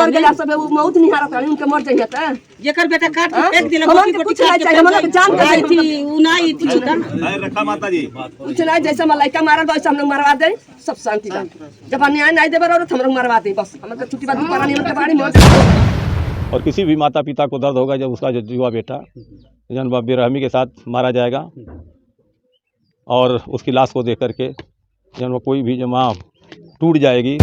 मर गया सब वो मौत नहीं हारत है उनके मर जाइए त जेकर बेटा काट के फेंक दिले हमन के कुछ नहीं चाहिए हमन के जान के आई थी उनाई थी का रखा माता जी कुछ नहीं जैसे मलाइका मारल वैसे हम लोग मरवा दे सब शांति बा जब अन्याय नहीं देबे और हम लोग मरवा दे बस हमन के छुट्टी बात करानी हमन के बाड़ी में। और किसी भी माता पिता को दर्द होगा जब उसका जो युवा बेटा जन बेरहमी के साथ मारा जाएगा और उसकी लाश को देख करके जन कोई भी जमा टूट जाएगी।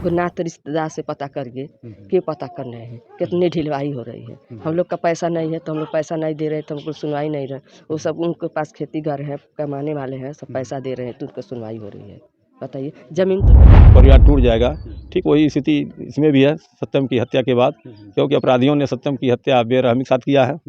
नात रिश्तेदार से पता करिए के पता करना है कितनी ढिलवाई हो रही है। हम लोग का पैसा नहीं है तो हम लोग पैसा नहीं दे रहे तो हमको सुनवाई नहीं रहे। वो सब उनके पास खेती घर है कमाने वाले हैं सब पैसा दे रहे हैं तो उनको सुनवाई हो रही है। बताइए जमीन तो परिवार टूट जाएगा। ठीक वही स्थिति इसमें भी है सत्यम की हत्या के बाद, क्योंकि अपराधियों ने सत्यम की हत्या बेरहमी के साथ किया है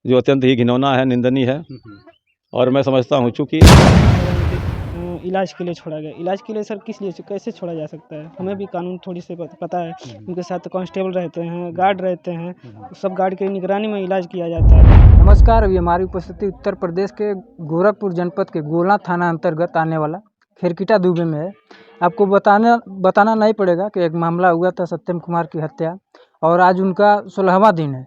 जो अत्यंत ही घिनौना है, निंदनीय है। और मैं समझता हूँ चूँकि इलाज के लिए छोड़ा गया। इलाज के लिए सर किस लिए कैसे छोड़ा जा सकता है? हमें भी कानून थोड़ी से पता है। उनके साथ कांस्टेबल रहते हैं, गार्ड रहते हैं, सब गार्ड की निगरानी में इलाज किया जाता है। नमस्कार, अभी हमारी उपस्थिति उत्तर प्रदेश के गोरखपुर जनपद के गोला थाना अंतर्गत आने वाला खेरकीटा दुबे में है। आपको बताना नहीं पड़ेगा कि एक मामला हुआ था सत्यम कुमार की हत्या और आज उनका 16वां दिन है।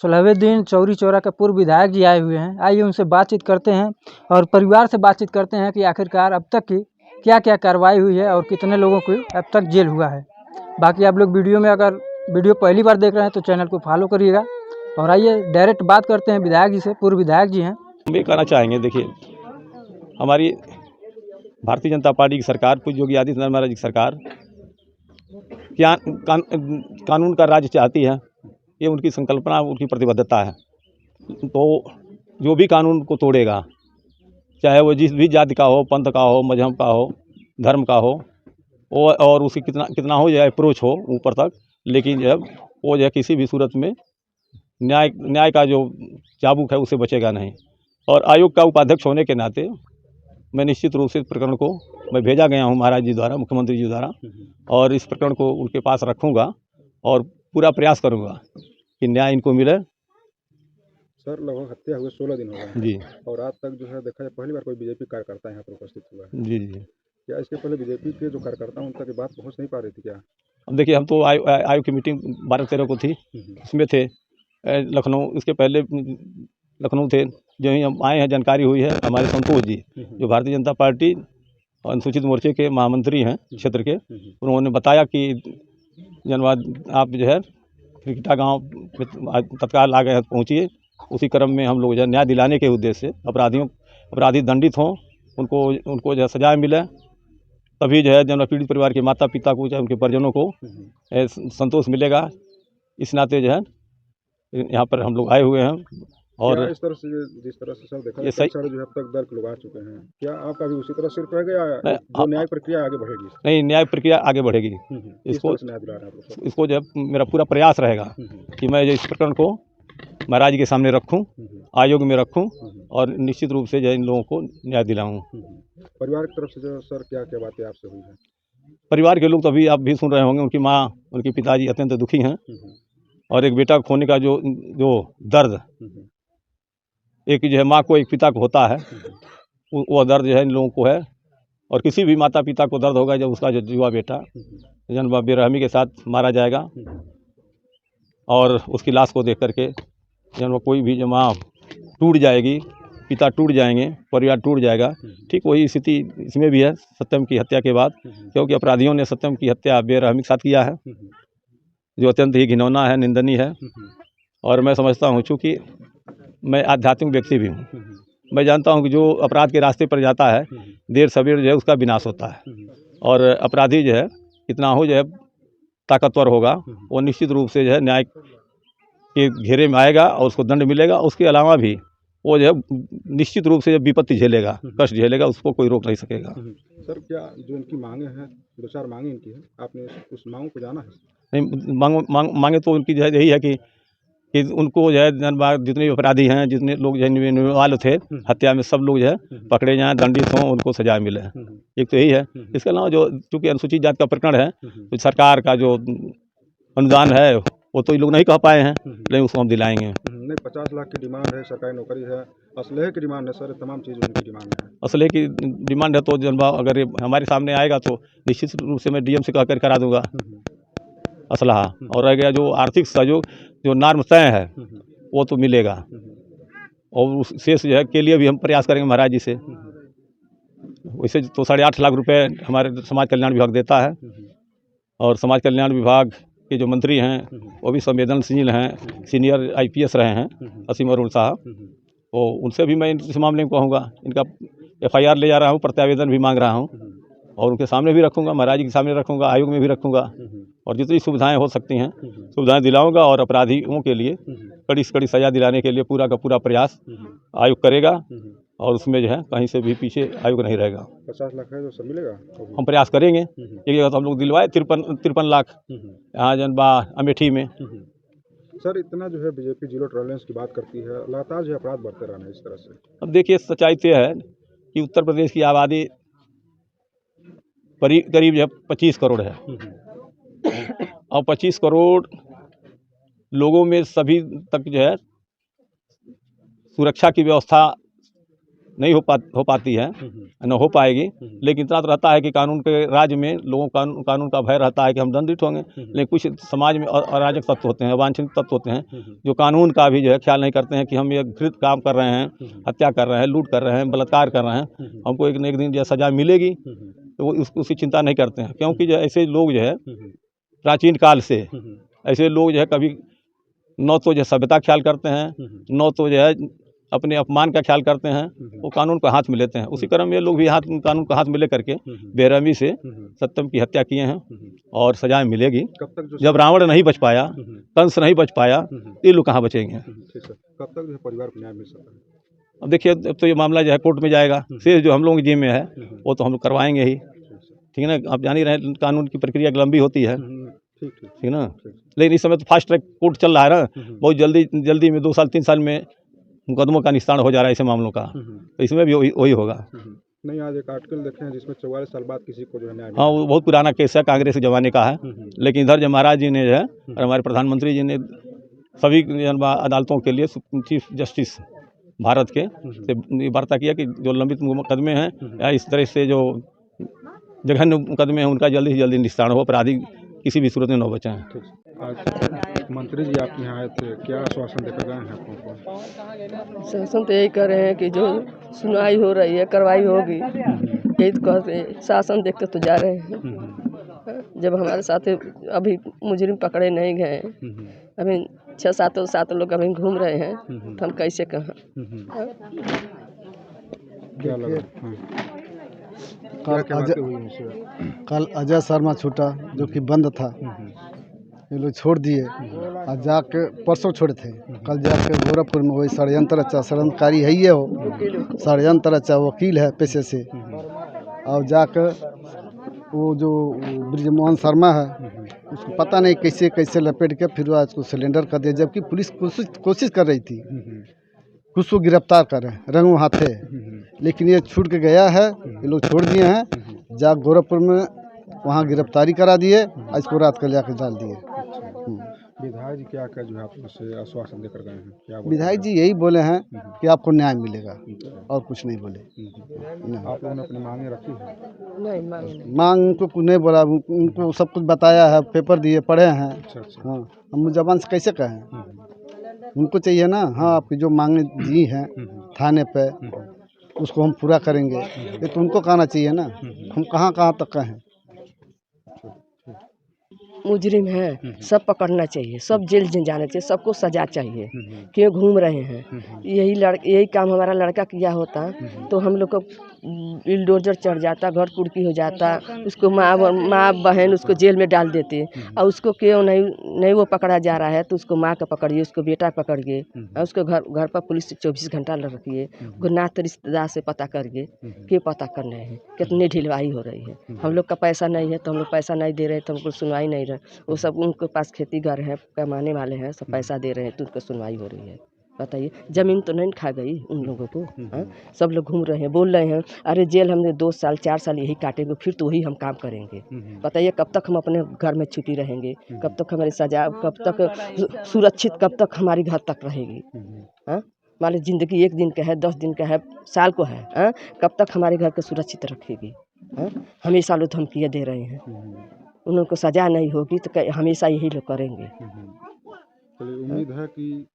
16वें दिन चौरी चौरा के पूर्व विधायक जी आए हुए हैं। आइए उनसे बातचीत करते हैं और परिवार से बातचीत करते हैं कि आखिरकार अब तक की क्या क्या कार्रवाई हुई है और कितने लोगों को अब तक जेल हुआ है। बाकी आप लोग अगर वीडियो पहली बार देख रहे हैं तो चैनल को फॉलो करिएगा। और आइए डायरेक्ट बात करते हैं विधायक जी से। पूर्व विधायक जी हैं। हम ये कहना चाहेंगे, देखिए हमारी भारतीय जनता पार्टी की सरकार, पूज्य योगी आदित्यनाथ महाराज की सरकार क्या कानून का राज चाहती है, ये उनकी संकल्पना, उनकी प्रतिबद्धता है। तो जो भी कानून को तोड़ेगा, चाहे वो जिस भी जाति का हो, पंथ का हो, मजहब का हो, धर्म का हो, और उसकी कितना हो जाए अप्रोच हो ऊपर तक, लेकिन जब वो जो है किसी भी सूरत में न्याय का जो चाबुक है उससे बचेगा नहीं। और आयोग का उपाध्यक्ष होने के नाते मैं निश्चित रूप से इस प्रकरण को मैं भेजा गया हूँ महाराज जी द्वारा, मुख्यमंत्री जी द्वारा, और इस प्रकरण को उनके पास रखूँगा और पूरा प्रयास करूँगा कि न्याय इनको मिले। सर लगभग हत्या हुए 16 दिन हो गए जी, और आज तक जो है देखा जाए पहली बार कोई बीजेपी कार्यकर्ता यहाँ पर उपस्थित हुआ है। जी। क्या इसके पहले बीजेपी के जो कार्यकर्ता उन तक बात पहुँच नहीं पा रही थी क्या? अब देखिए, हम तो आयोग की मीटिंग 12-13 को थी, इसमें थे लखनऊ, इसके पहले लखनऊ थे। जो ही हम आए हैं जानकारी हुई है, हमारे संतोष जी जो भारतीय जनता पार्टी अनुसूचित मोर्चे के महामंत्री हैं क्षेत्र के, उन्होंने बताया कि जनवाद आप जो है क्रिकेटा गाँव तत्काल आ गए, पहुँचिए। उसी क्रम में हम लोग जो है न्याय दिलाने के उद्देश्य से अपराधी दंडित हों, उनको जो है सजाएँ मिले, तभी जो है जन पीड़ित परिवार के माता पिता को, चाहे उनके परिजनों को संतोष मिलेगा। इस नाते जो है यहाँ पर हम लोग आए हुए हैं। और इस तरह से जिस तरह से सर देखा ये जाए सारे जो है अब तक 10 लोग आ चुके हैं, क्या आपका भी उसी तरह सिर्फ रह गया जो न्याय प्रक्रिया आगे बढ़ेगी? नहीं, न्याय प्रक्रिया आगे बढ़ेगी। इसको न्याय दिला रहे हैं आप? इसको जो है मेरा पूरा प्रयास रहेगा कि मैं इस प्रकरण को महाराज के सामने रखूं, आयोग में रखूं और निश्चित रूप से जो इन लोगों को न्याय दिलाऊं। परिवार की तरफ से जो सर क्या क्या बातें आपसे हुई है? परिवार के लोग तो अभी आप भी सुन रहे होंगे, उनकी माँ, उनके पिताजी अत्यंत दुखी हैं। और एक बेटा खोने का जो दर्द एक जो है माँ को, एक पिता को होता है, वो दर्द जो है इन लोगों को है। और किसी भी माता पिता को दर्द होगा जब उसका जो युवा बेटा जन बेरहमी के साथ मारा जाएगा और उसकी लाश को देख करके जन कोई भी जमा टूट जाएगी, पिता टूट जाएंगे, परिवार टूट जाएगा। ठीक वही स्थिति इसमें भी है सत्यम की हत्या के बाद, क्योंकि अपराधियों ने सत्यम की हत्या बेरहमी के साथ किया है जो अत्यंत ही घिनौना है, निंदनीय है। और मैं समझता हूँ, चूँकि मैं आध्यात्मिक व्यक्ति भी हूँ, मैं जानता हूँ कि जो अपराध के रास्ते पर जाता है देर सवेर जो है उसका विनाश होता है। और अपराधी जो है कितना हो जो है ताकतवर होगा, वो निश्चित रूप से जो है न्याय के घेरे में आएगा और उसको दंड मिलेगा। उसके अलावा भी वो जो है निश्चित रूप से जब विपत्ति झेलेगा, कष्ट झेलेगा, उसको कोई रोक नहीं सकेगा। सर क्या जो इनकी मांगे हैं, 2-4 मांगे इनकी है, आपने उस मांगों को जाना है? नहीं, मांगे तो उनकी जो है यही है कि उनको जो है जितने भी अपराधी हैं, जितने लोग जो है निवाल थे हत्या में, सब लोग जो है पकड़े जाएँ, दंडित हों, उनको सजा मिले। एक तो यही है। इसके अलावा जो चूँकि अनुसूचित जाति का प्रकरण है, तो सरकार का जो अनुदान है वो तो ये लोग नहीं कह पाए हैं, लेकिन उसको हम दिलाएंगे। नहीं, 50 लाख की डिमांड है, सरकारी नौकरी है, असलहे की डिमांड है सर, तमाम चीज़ उनकी डिमांड है। असलहे की डिमांड है तो जनवा अगर ये हमारे सामने आएगा तो निश्चित रूप से मैं डीएम से कहकर करा दूंगा। असलहा, और रह गया जो आर्थिक सहयोग जो नॉर्म तय है वो तो मिलेगा, और उस शेष जो है के लिए भी हम प्रयास करेंगे महाराज जी से। वैसे तो 8.5 लाख रुपए हमारे समाज कल्याण विभाग देता है, और समाज कल्याण विभाग के जो मंत्री हैं वो भी संवेदनशील हैं, सीनियर IPS रहे हैं असीम अरुण साहब, तो उनसे भी मैं इस मामले में कहूँगा। इनका FIR ले जा रहा हूँ, प्रत्यावेदन भी मांग रहा हूँ, और उनके सामने भी रखूँगा, महाराज जी के सामने रखूँगा, आयोग में भी रखूँगा, और जितनी सुविधाएं हो सकती हैं सुविधाएं दिलाऊंगा, और अपराधियों के लिए कड़ी से कड़ी सज़ा दिलाने के लिए पूरा का पूरा प्रयास आयोग करेगा, और उसमें जो है कहीं से भी पीछे आयोग नहीं रहेगा। 50 लाख है जो सब मिलेगा। हम प्रयास करेंगे। एक जगह तो हम लोग दिलवाए 53 लाख यहाँ जनबा अमेठी में। सर इतना जो है बीजेपी जीरो टॉलरेंस की बात करती है, लगातार जो है अपराध बढ़ते रहना है इस तरह से। अब देखिए सच्चाई तो है कि उत्तर प्रदेश की आबादी करीब जो है 25 करोड़ है, और 25 करोड़ लोगों में सभी तक जो है सुरक्षा की व्यवस्था नहीं हो पाती है, न हो पाएगी। लेकिन इतना तो रहता है कि कानून के राज्य में लोगों को कानून का भय रहता है कि हम दंडित होंगे, लेकिन कुछ समाज में अराजक तत्व होते हैं, अवांछित तत्व होते हैं, जो कानून का भी जो है ख्याल नहीं करते हैं कि हम ये घृत काम कर रहे हैं, हत्या कर रहे हैं, लूट कर रहे हैं, बलात्कार कर रहे हैं, हमको एक न एक दिन जो सज़ा मिलेगी, तो वो उसकी चिंता नहीं करते हैं। क्योंकि जो ऐसे लोग जो है प्राचीन काल से ऐसे लोग जो है कभी न तो जो सभ्यता ख्याल करते हैं, न तो जो है अपने अपमान का ख्याल करते हैं, वो कानून को हाथ में लेते हैं। उसी क्रम में ये लोग भी कानून को हाथ में ले करके बेरहमी से सत्यम की हत्या किए हैं, और सजाएं मिलेगी। कब तक जब रावण नहीं बच पाया, कंस नहीं बच पाया, ये लोग कहाँ बचेंगे? ठीक है, कब तक जो है परिवार को न्याय मिल सकता है? अब देखिए, अब तो ये मामला जो है कोर्ट में जाएगा, शेष जो हम लोगों के जिम्मे है वो तो हम लोग करवाएंगे ही। ठीक है ना, आप जान ही रहे हैं कानून की प्रक्रिया लंबी होती है, ठीक है ना। लेकिन इस समय तो फास्ट ट्रैक कोर्ट चल रहा है ना, बहुत जल्दी में 2 साल 3 साल में मुकदमों का निस्तारण हो जा रहा है ऐसे मामलों का, तो इसमें भी वही होगा। नहीं, आज एक आर्टिकल देखे हैं जिसमें 44 साल बाद किसी को जो है न्याय। हाँ, वो बहुत पुराना केस है, कांग्रेस के ज़माने का है, लेकिन इधर जो महाराज जी ने जो है और हमारे प्रधानमंत्री जी ने सभी अदालतों के लिए चीफ जस्टिस भारत के से वार्ता किया कि जो लंबित मुकदमे हैं या इस तरह से जो जघन्य मुकदमे हैं उनका जल्दी से जल्दी निस्तारण हो, अपराधी किसी भी सूरत में न बचाएं। आज मंत्री जी आपके यहाँ आए थे, क्या आश्वासन देकर गए हैं आपको? शासन तो यही कर रहे हैं कि जो सुनवाई हो रही है कार्रवाई होगी, यही तो कहते हैं। शासन देखते तो जा रहे हैं। जब हमारे साथ अभी मुजरिम पकड़े नहीं गए, अभी 6-7 लोग अभी घूम रहे हैं, तो हम कैसे कहें? क्या लगा? कल अजय शर्मा छूटा जो कि बंद था, ये लोग छोड़ दिए। आज जाके परसों छोड़े थे, कल जाके गोरखपुर में वही षड्यंत्र रचा, षड्यंत्रकारी है ही है, वो षड्यंत्र रचा वकील है पेशे से। और जाकर वो जो ब्रिजमोहन शर्मा है उसको पता नहीं कैसे कैसे लपेट के फिर आज को सिलेंडर कर दिया, जबकि पुलिस कोशिश कर रही थी कुछ को गिरफ्तार करें रंगों हाथे, लेकिन ये छूट के गया है। ये लोग छोड़ दिए हैं, जा गोरखपुर में वहाँ गिरफ्तारी करा दिए, इसको रात को जाकर डाल दिए। विधायक जी क्या जो है आपसे आश्वासन देकर गए हैं? क्या विधायक जी यही बोले हैं कि आपको न्याय मिलेगा, और कुछ नहीं बोले। आप लोगों ने अपनी मांगे रखी है? नहीं मांग उनको कुछ नहीं बोला, उनको सब कुछ बताया है, पेपर दिए, पढ़े हैं। हाँ, हम जबान से कैसे कहें? उनको चाहिए ना, हाँ आपकी जो मांगे दी हैं थाने पे उसको हम पूरा करेंगे, ये तो उनको कहना चाहिए ना, हम कहाँ तक कहें। मुजरिम है, सब पकड़ना चाहिए, सब जेल जाना चाहिए, सबको सजा चाहिए। क्यों घूम रहे हैं? यही काम हमारा लड़का किया होता तो हम लोग को बुलडोजर चढ़ जाता, घर कुड़की हो जाता, उसको माँ बहन उसको जेल में डाल देते। और उसको क्यों नहीं वो पकड़ा जा रहा है, तो उसको माँ का पकड़िए, उसको बेटा पकड़िए, और उसको घर पर पुलिस 24 घंटा रखिए, नात रिश्तेदार से पता करिए, क्यों पता कर रहे हैं? कितनी ढिलवाई हो रही है। हम लोग का पैसा नहीं है तो हम लोग पैसा नहीं दे रहे, तो हमको सुनवाई नहीं रहे। वो सब उनके पास खेती घर है, कमाने वाले हैं, सब पैसा दे रहे हैं तो उनको सुनवाई हो रही है। बताइए, ज़मीन तो नहीं खा गई उन लोगों को? हाँ, सब लोग घूम रहे हैं, बोल रहे हैं अरे जेल हमने 2 साल 4 साल यही काटेंगे, फिर तो वही हम काम करेंगे। बताइए कब तक हम अपने घर में छुपी रहेंगे? कब तक हमारी सजा, कब तक सुरक्षित, कब तक हमारी घर तक रहेगी? हाँ, मान लीजिए ज़िंदगी 1 दिन का है, 10 दिन का है, साल को है, हाँ, कब तक हमारे घर को सुरक्षित रखेगी? हाँ, हमेशा लोग धमकियाँ दे रहे हैं। उन लोग को सज़ा नहीं होगी तो हमेशा यही लोग करेंगे। चलिए, उम्मीद है कि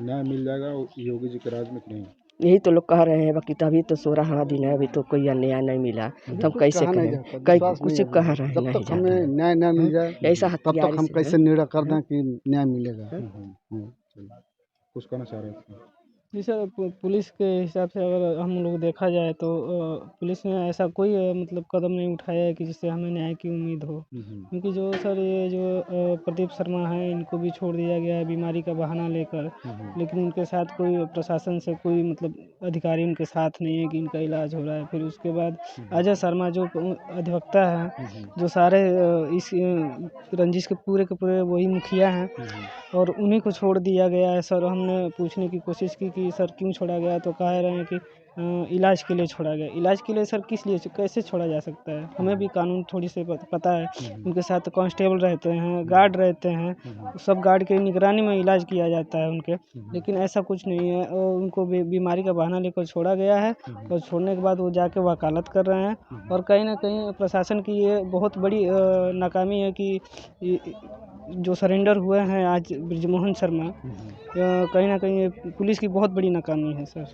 न्याय मिल जाएगा योगी जी के राज में कि नहीं? यही तो लोग कह रहे हैं बाकी तो अभी तो 16वां दिन है, अभी तो कोई न्याय नहीं मिला तो हम कैसे कहा नहीं कहें? जाता, कई विश्वास कुछ नहीं है। कह रहे हैं जब नहीं तक हमें जाता है। न्याय न मिल जाए ऐसा तब तक हथियार हम से कैसे निर्णय कर दें कि न्याय मिलेगा। चलिए, कुछ कहना चाह रहे थे? जी सर, पुलिस के हिसाब से अगर हम लोग देखा जाए तो पुलिस ने ऐसा कोई मतलब कदम नहीं उठाया है कि जिससे हमें न्याय की उम्मीद हो। क्योंकि जो सर ये जो प्रदीप शर्मा हैं इनको भी छोड़ दिया गया है बीमारी का बहाना लेकर, लेकिन उनके साथ कोई प्रशासन से कोई मतलब अधिकारी उनके साथ नहीं है कि इनका इलाज हो रहा है। फिर उसके बाद अजय शर्मा जो अधिवक्ता हैं, जो सारे इस रंजिश के पूरे वही मुखिया हैं और उन्हीं को छोड़ दिया गया है। सर हमने पूछने की कोशिश की कि सर क्यों छोड़ा गया, तो कह रहे हैं कि इलाज के लिए छोड़ा गया। इलाज के लिए सर किस लिए, कैसे छोड़ा जा सकता है? हमें भी कानून थोड़ी से पता है। उनके साथ कांस्टेबल रहते हैं, गार्ड रहते हैं, सब गार्ड की निगरानी में इलाज किया जाता है उनके, लेकिन ऐसा कुछ नहीं है। और उनको बीमारी का बहाना लेकर छोड़ा गया है और छोड़ने के बाद वो जाके वकालत कर रहे हैं। और कहीं ना कहीं प्रशासन की ये बहुत बड़ी नाकामी है कि जो सरेंडर हुए हैं आज ब्रिजमोहन शर्मा, कहीं ना कहीं पुलिस की बहुत बड़ी नाकामी है सर।